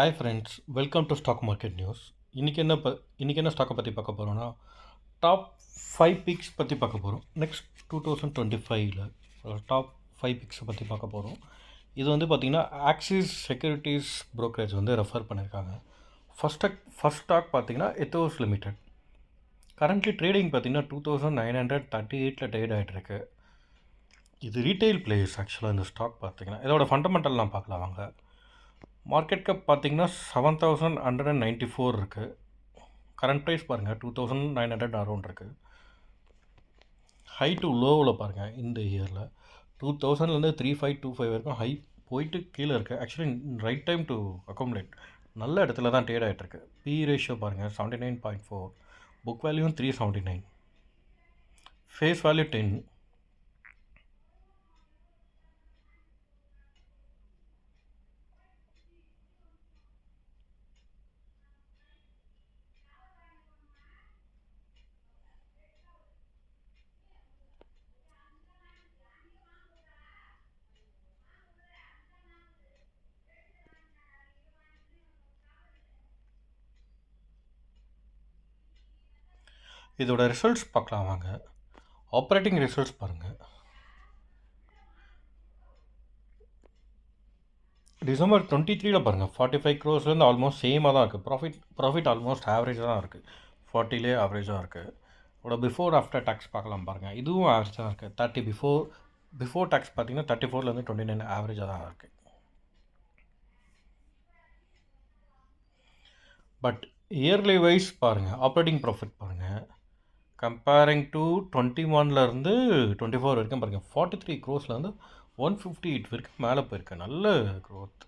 Hi friends, welcome to stock market news. இன்றைக்கி என்ன ஸ்டாக்கை பற்றி பார்க்க போகிறோன்னா, டாப் 5 பிக்ஸ் பற்றி பார்க்க போகிறோம். நெக்ஸ்ட் 2025ல் டாப் 5 பிக்ஸை பற்றி பார்க்க போகிறோம். இது வந்து பார்த்திங்கன்னா ஆக்சிஸ் செக்யூரிட்டிஸ் ப்ரோக்கரேஜ் வந்து ரெஃபர் பண்ணியிருக்காங்க. ஃபஸ்ட் ஸ்டாக் பார்த்திங்கன்னா எத்தோஸ் லிமிடெட். கரண்ட்லி ட்ரேடிங் பார்த்திங்கன்னா 2938 ட்ரேட் ஆகிட்டுருக்கு. இது ரீட்டைல் பிளேயர்ஸ் ஆக்சுவலாக இந்த ஸ்டாக் பார்த்திங்கன்னா. இதோட ஃபண்டமெண்டல்லாம் பார்க்கலாம் வாங்க. மார்க்கெட் கேப் பார்த்தீங்கன்னா 7194 இருக்குது. கரண்ட் ப்ரைஸ் பாருங்கள் 2900 அரௌண்ட் இருக்குது. ஹை டு லோவில் பாருங்கள் இந்த இயரில் 2000லேருந்து 3525 வரைக்கும் ஹை போயிட்டு கீழே இருக்குது. Actually right time to accumulate. நல்ல இடத்துல தான் ட்ரேட் ஆகிட்டுருக்கு. பி ரேஷியோ பாருங்கள் 79.4, புக் வேல்யூ 379, ஃபேஸ் வேல்யூ 10. இதோட ரிசல்ட்ஸ் பார்க்கலாம் வாங்க. ஆப்ரேட்டிங் ரிசல்ட்ஸ் பாருங்கள். டிசம்பர் 23ல் பாருங்கள் 45 crores ஆல்மோஸ்ட் சேமாக தான் இருக்குது. ப்ராஃபிட் ஆல்மோஸ்ட் ஆவரேஜாக தான் இருக்குது. 40லே ஆவரேஜாக இருக்குது. இதோட பிஃபோர் ஆஃப்டர் டேக்ஸ் பார்க்கலாம் பாருங்கள். இதுவும் ஆவரேஜாக தான் இருக்குது. 30 பிஃபோர் டேக்ஸ் பார்த்தீங்கன்னா 34லேருந்து 29 ஆவரேஜாக தான் இருக்குது. பட் இயர்லி வைஸ் பாருங்கள், ஆப்ரேட்டிங் ப்ராஃபிட் பாருங்கள், கம்பேரிங் டு 21லேருந்து 24 வரைக்கும் பாருங்கள் 43 crores 158 வரைக்கும் மேலே போயிருக்கு. நல்ல க்ரோத்.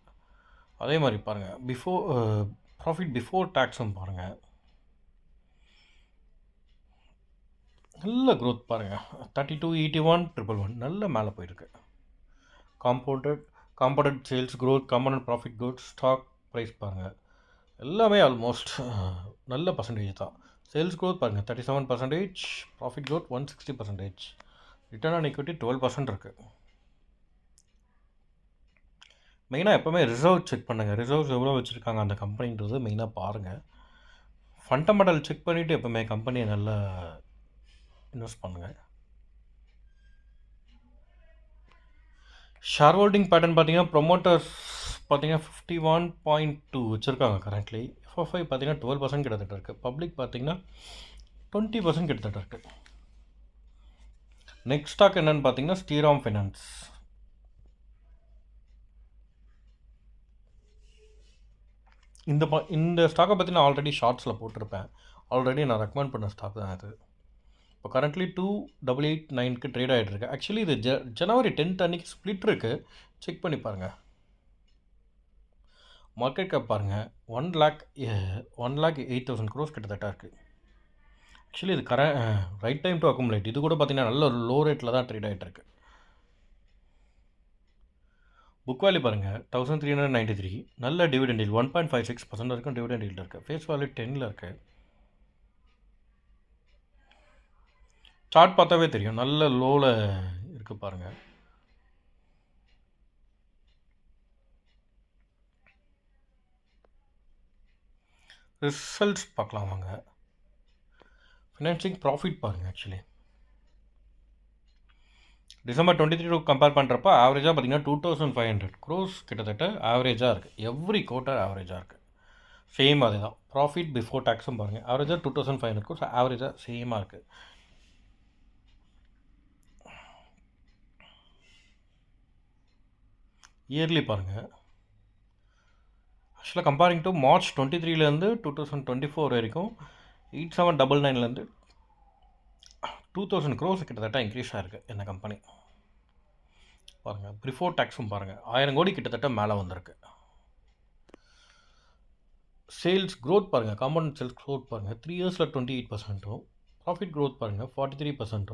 அதே மாதிரி பாருங்கள் ப்ராஃபிட் பிஃபோர் டேக்ஸும் பாருங்கள் நல்ல க்ரோத் பாருங்கள். 3281 111 நல்ல மேலே போயிருக்கு. Compounded sales growth, compounded profit growth, stock price பாருங்கள் எல்லாமே ஆல்மோஸ்ட் நல்ல பர்சன்டேஜ் தான். சேல்ஸ் க்ரோத் பாருங்கள் 37%, profit growth 160%, return on equity 12% இருக்குது. மெயினாக எப்போவுமே ரிசர்வ் செக் பண்ணுங்கள். ரிசர்வ்ஸ் எவ்வளோ வச்சுருக்காங்க அந்த கம்பெனின்றது மெயினாக பாருங்கள். ஃபண்டமெண்டல் செக் பண்ணிவிட்டு எப்போவுமே கம்பெனியை நல்லா இன்வெஸ்ட் பண்ணுங்கள். ஷேர் ஹோல்டிங் பேட்டர்ன் பார்த்தீங்கன்னா ப்ரொமோட்டர்ஸ் பார்த்தீங்கன்னா 51.2 வச்சுருக்காங்க கரண்ட்லி. எஃப்எஃப்ஐ பார்த்தீங்கன்னா 12% கிட்டத்தட்ட இருக்குது. பப்ளிக் பார்த்தீங்கன்னா 20% கிட்டத்தட்ட இருக்குது. நெக்ஸ்ட் ஸ்டாக் என்னென்னு பார்த்தீங்கன்னா ஸ்ரீராம் ஃபைனான்ஸ். இந்த ஸ்டாக்கை பற்றி நான் ஆல்ரெடி ஷார்ட்ஸில் போட்டிருப்பேன். ஆல்ரெடி நான் ரெக்கமெண்ட் பண்ண ஸ்டாக் தான் அது. இப்போ கரண்ட்லி 2889 ட்ரேட் ஆகிட்டுருக்கு. ஆக்சுவலி இது ஜனவரி 10th அன்றைக்கி ஸ்ப்ளிட் இருக்குது. செக் பண்ணி பாருங்கள். மார்க்கெட் கேப் பாருங்கள் 1,08,000 crores கிட்டத்தட்ட இருக்குது. ஆக்சுவலி இது ரைட் டைம் டு அக்குமுலேட். இது கூட பார்த்திங்கன்னா நல்ல லோ ரேட்டில் தான் ட்ரேட் ஆகிட்டுருக்கு. புக் வேல்யூ பாருங்கள் 1393, நல்ல டிவிடெண்ட் டீல் 1.56% வரைக்கும் டிவிடெண்ட் டீல் இருக்குது. ஃபேஸ் வேல்யூ 10ல் இருக்குது. சார்ட் பார்த்தாவே தெரியும் நல்ல லோவில் இருக்குது பாருங்கள். ரிசல்ட்ஸ் பார்க்கலாம் வாங்க. ஃபினான்சிங் ப்ராஃபிட் பாருங்கள். ஆக்சுவலி டிசம்பர் 23 கம்பேர் பண்ணுறப்ப ஆவரேஜாக பார்த்தீங்கன்னா 2500 crores கிட்டத்தட்ட ஆவரேஜாக இருக்குது. எவ்ரி குவார்ட்டர் ஆவரேஜாக இருக்குது. சேம் அதே தான். ப்ராஃபிட் பிஃபோர் டேக்ஸும் பாருங்கள் ஆவரேஜாக 2500 crores ஆவரேஜாக சேமாக இருக்குது. இயர்லி பாருங்கள். ஆக்சுவலாக கம்பேரிங் டு மார்ச் 23லேருந்து 2024 வரைக்கும் 8799 2000 crores கிட்டத்தட்ட இன்க்ரீஸ் ஆகிருக்கு இந்த கம்பெனி பாருங்கள். பிஃபோர் டேக்ஸும் பாருங்கள் 1000 கோடி கிட்டத்தட்ட மேலே வந்திருக்கு. சேல்ஸ் க்ரோத் பாருங்கள், காம்பவுண்ட் சேல்ஸ் க்ரோத் பாருங்கள் 3 இயர்ஸில் 28%, ப்ராஃபிட் க்ரோத் பாருங்கள் 43%,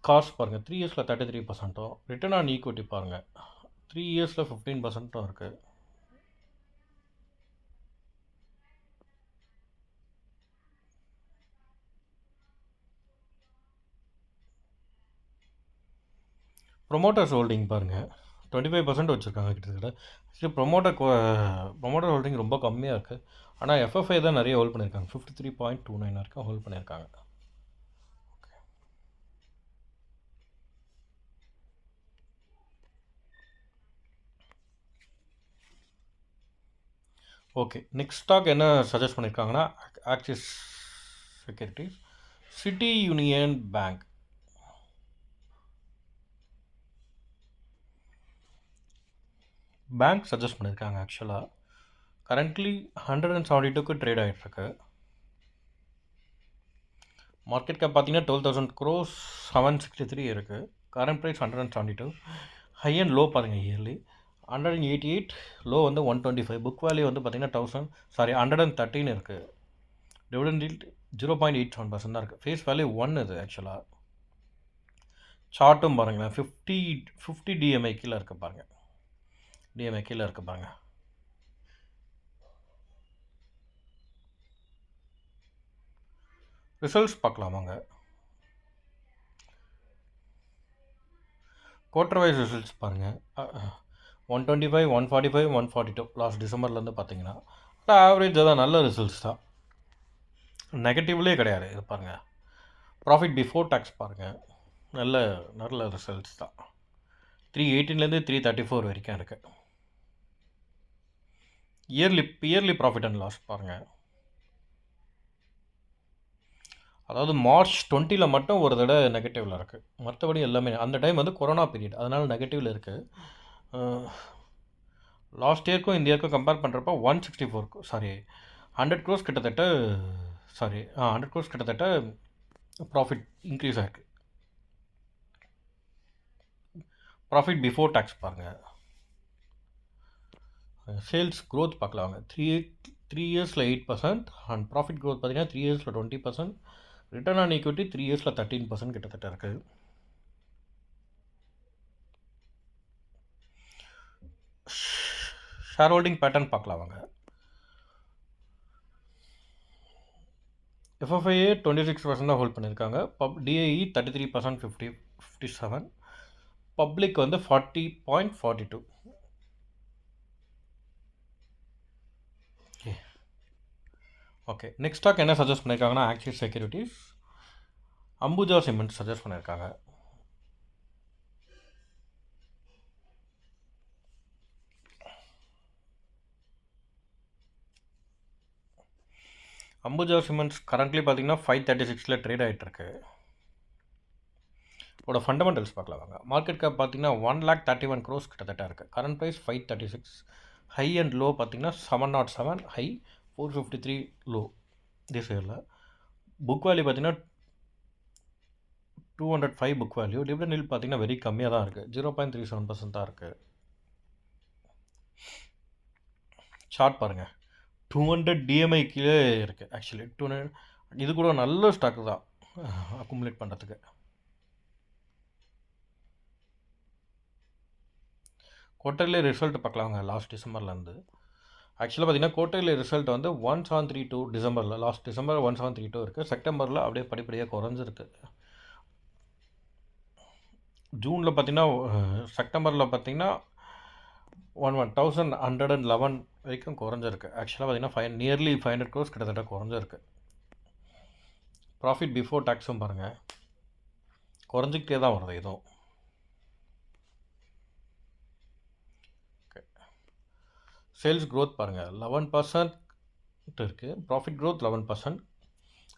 காஸ்ட் பாருங்கள் 3 இயர்ஸில் 33%, ரிட்டர்ன் ஆன் ஈக்விட்டி பாருங்கள் 3 இயர்ஸில் 15% இருக்குது. ப்ரொமோட்டர்ஸ் ஹோல்டிங் பாருங்கள் 25% வச்சுருக்காங்க கிட்டத்தட்ட. ஆக்சுவலி ப்ரொமோட்டர் ஹோல்டிங் ரொம்ப கம்மியாக இருக்குது. ஆனால் எஃப்எஃப்ஐ தான் நிறைய ஹோல்ட் பண்ணியிருக்காங்க. 53.29 வரைக்கும் ஹோல்ட் பண்ணியிருக்காங்க. ஓகே, நெக்ஸ்ட் ஸ்டாக் என்ன சஜஸ்ட் பண்ணியிருக்காங்கன்னா Axis securities, city union bank. Bank suggest பண்ணியிருக்காங்க. ஆக்சுவலாக கரண்ட்லி 172க்கு ட்ரேட் ஆகிட்டுருக்கு. மார்க்கெட் கேப் பார்த்தீங்கன்னா 12,000 crores, 763 இருக்குது. Current price 172. High and low பாருங்கள். இயர்லி 188, லோ வந்து 125. புக் வேல்யூ வந்து பார்த்தீங்கன்னா 113 இருக்குது. டிவிடெண்ட் yield 0.87% தான் இருக்குது. ஃபேஸ் வேல்யூ 1 இது. ஆக்சுவலாக சார்ட்டும் பாருங்களேன், 50 டிஎம்ஐ கீழே இருக்குது பாருங்கள். டிஎம்ஐ கீழே இருக்குது பாருங்கள். ரிசல்ட்ஸ் பார்க்கலாமாங்க. குவார்டர் வைஸ் ரிசல்ட்ஸ் பாருங்கள். 125, 145, 142 லாஸ்ட் டிசம்பர்லேருந்து பார்த்தீங்கன்னா ஆவரேஜ் தான். நல்ல ரிசல்ட்ஸ் தான், நெகட்டிவ்லேயே கிடையாது. இது பாருங்கள், ப்ராஃபிட் பிஃபோர் டேக்ஸ் பாருங்கள், நல்ல ரிசல்ட்ஸ் தான். 318லேருந்து 334 வரைக்கும் இருக்குது. இயர்லி ப்ராஃபிட் அண்ட் லாஸ் பாருங்கள். அதாவது மார்ச் 20 மட்டும் ஒரு தடவை நெகட்டிவில் இருக்குது. மற்றபடி எல்லாமே அந்த டைம் வந்து கொரோனா பீரியட், அதனால் நெகட்டிவில் இருக்குது. லாஸ்ட் இயர்க்கும் இந்த இயர்க்கும் கம்பேர் பண்ணுறப்ப 100 crores கிட்டத்தட்ட 100 crores கிட்டத்தட்ட ப்ராஃபிட் இன்க்ரீஸ் ஆகிருக்கு. ப்ராஃபிட் பிஃபோர் டேக்ஸ் பாருங்கள். சேல்ஸ் க்ரோத் பார்க்கலாங்க. 3 இயர்ஸில் 8% அண்ட் ப்ராஃபிட் க்ரோத் பார்த்தீங்கன்னா 3 இயர்ஸில் 20%. ரிட்டர்ன் ஆன் ஈக்விட்டி 3 இயர்ஸில் 13% கிட்டத்தட்ட இருக்குது. ஷேர் ஹோல்டிங் பேட்டர்ன் பார்க்கலாம் வாங்க. எஃப்எஃப்ஐஏ 26% தான் ஹோல்ட் பண்ணியிருக்காங்க. டிஐஇ 33%, 57. பப்ளிக் வந்து 40.42. ஓகே, நெக்ஸ்ட் ஸ்டாக் என்ன சஜஸ்ட் பண்ணியிருக்காங்கன்னா Axis securities, Ambuja cement suggest பண்ணியிருக்காங்க. அம்புஜா சிமெண்ட்ஸ் கரண்ட்லி பார்த்தீங்கன்னா 536 ட்ரேட் ஆகிட்டுருக்கு. இதோட ஃபண்டமெண்டல்ஸ் பார்க்கலாம் வாங்க. மார்க்கெட் கேப் பார்த்தீங்கன்னா 131 crores கிட்டத்தட்ட இருக்குது. Current price 536. High and low பார்த்தீங்கன்னா 707, ஹை 453 லோ திஸ் இயரில். புக் வேல்யூ பார்த்தீங்கன்னா 205 புக் வேல்யூ. டிவிடெண்ட் yield பார்த்தீங்கன்னா வெரி கம்மியாக தான் இருக்குது, 0.37% தான் இருக்குது. சார்ட் பாருங்கள், 200 டிஎம்ஐ கீழே இருக்குது. ஆக்சுவலி 200 இது கூட நல்ல ஸ்டாக்கு தான் அக்குமுலேட் பண்ணுறதுக்கு. குவார்ட்டர்லி ரிசல்ட் பார்க்கலாங்க. லாஸ்ட் டிசம்பர்லேருந்து ஆக்சுவலாக பார்த்தீங்கன்னா குவார்ட்டர்லி ரிசல்ட் வந்து 1732 டிசம்பரில், லாஸ்ட் டிசம்பர் 1732 இருக்குது. செப்டம்பரில் அப்படியே படிப்படியாக குறைஞ்சிருக்கு. ஜூனில் பார்த்தீங்கன்னா செப்டம்பரில் பார்த்தீங்கன்னா 1111 வரைக்கும் குறைஞ்சிருக்கு. ஆக்சுவலாக பார்த்தீங்கன்னா நியர்லி 500 crores கிட்டத்தட்ட குறைஞ்சிருக்கு. ப்ராஃபிட் பிஃபோர் டேக்ஸும் பாருங்கள் குறைஞ்சிக்கிட்டே தான் வருது இதுவும். சேல்ஸ் க்ரோத் பாருங்கள் 11% இருக்குது. Profit growth 11%.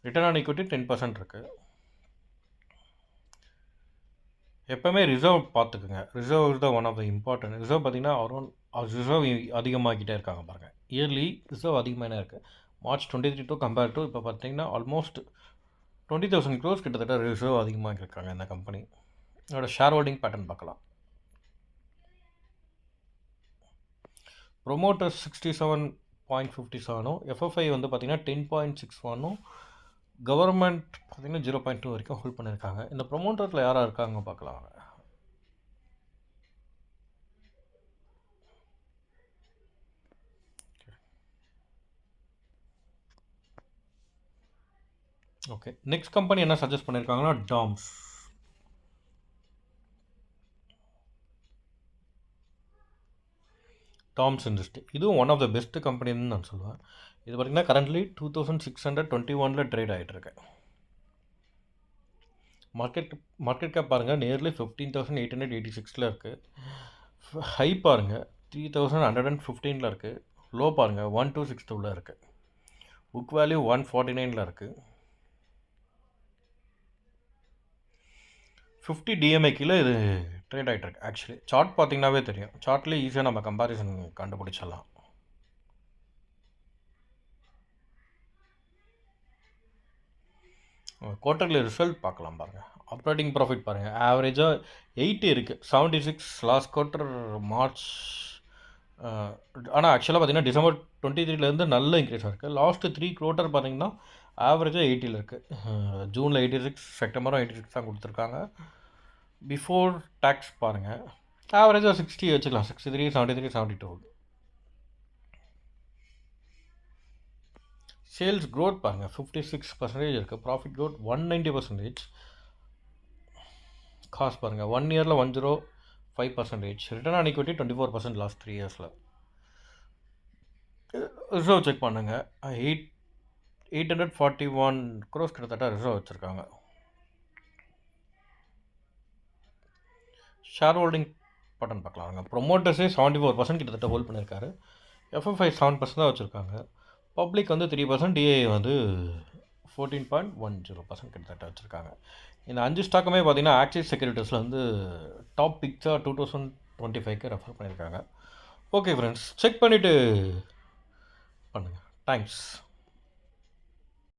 Return on equity 10% இருக்குது. எப்போவுமே ரிசர்வ் பார்த்துக்குங்க. Reserve is the one of the important. Reserve பார்த்தீங்கன்னா ரிசர்வ் அதிகமாகிட்டே இருக்காங்க பாருங்கள். இயர்லி ரிசர்வ் அதிகமாக இருக்குது. மார்ச் 23 கம்பேர் டு இப்போ பார்த்தீங்கன்னா ஆல்மோஸ்ட் 20,000 crores கிட்டத்தட்ட ரிசர்வ் அதிகமாக இருக்காங்க இந்த கம்பெனி. அதோட ஷேர் ஹோல்டிங் பேட்டர்ன் பார்க்கலாம். ப்ரொமோட்டர் 67.57, எஃப்எஃப்ஐ வந்து பார்த்தீங்கன்னா 10.61, கவர்மெண்ட் பார்த்தீங்கன்னா 0.2 வரைக்கும் ஹோல்ட் பண்ணியிருக்காங்க. இந்த ப்ரொமோட்டரில் யாராக இருக்காங்க பார்க்கலாம். ஓகே, நெக்ஸ்ட் கம்பெனி என்ன சஜஸ்ட் பண்ணியிருக்காங்கன்னா டாம்ஸ். டாம்ஸ் இண்டஸ்ட்ரி இதுவும் ஒன் ஆஃப் த பெஸ்ட் கம்பெனின்னு நான் சொல்லுவேன். இது பார்த்திங்கன்னா கரண்ட்லி 2621 ட்ரேட் ஆகிட்டுருக்கு. மார்க்கெட் கேப் பாருங்கள் நியர்லி 15,886 இருக்குது. ஹை பாருங்கள் 3,115 இருக்குது. லோ பாருங்கள் 1262 இருக்குது. புக் வேல்யூ 149 இருக்குது. 50 DMA கீழே இது ட்ரேட் ஆகிட்டு இருக்கு. ஆக்சுவலி சார்ட் பார்த்தீங்கன்னாவே தெரியும். சார்ட்லேயே ஈஸியாக நம்ம கம்பாரிசன் கண்டுபிடிச்சிடலாம். குவார்ட்டர்லி ரிசல்ட் பார்க்கலாம் பாருங்கள். ஆப்ரேட்டிங் ப்ராஃபிட் பாருங்கள் ஆவரேஜாக 80 இருக்குது. 76 லாஸ்ட் குவார்ட்டர் மார்ச். ஆனால் ஆக்சுவலாக பார்த்தீங்கன்னா டிசம்பர் 23 நல்ல இன்க்ரீஸ் இருக்குது. லாஸ்ட்டு 3 குவார்ட்டர் பார்த்தீங்கன்னா ஆவரேஜாக 80 இருக்குது. ஜூனில் 86, செப்டம்பரும் 86 தான் கொடுத்துருக்காங்க. பிஃபோர் டேக்ஸ் பாருங்கள் ஆவரேஜாக 60 வச்சுக்கலாம். 63, 73, 72. சேல்ஸ் க்ரோத் பாருங்கள் 56% இருக்குது. Profit growth 190%. காஸ்ட் பாருங்கள் 1 இயரில் 105%. ரிட்டர்ன் ஆன் ஈக்விட்டி 24% லாஸ்ட் 3 இயர்ஸில். ரிசர்வ் செக் பண்ணுங்கள் 841 crores கிட்டத்தட்ட ரிசர்வ் வச்சுருக்காங்க. ஷேர் ஹோல்டிங் பட்டன் பார்க்கலாங்க. ப்ரொமோட்டர்ஸே 74% கிட்டத்தட்ட ஹோல்ட் பண்ணியிருக்காரு. FFI 7% தான் வச்சுருக்காங்க. பப்ளிக் 3%, DIA 14.10% கிட்டத்தட்ட வச்சுருக்காங்க. இந்த 5 ஸ்டாக்குமே பார்த்தீங்கன்னா ஆக்சிஸ் செக்யூரிட்டிஸில் டாப் பிக்ஸாக 2025 ரெஃபர் பண்ணியிருக்காங்க. ஓகே ஃப்ரெண்ட்ஸ், செக் பண்ணிவிட்டு பண்ணுங்கள். தேங்க்ஸ்.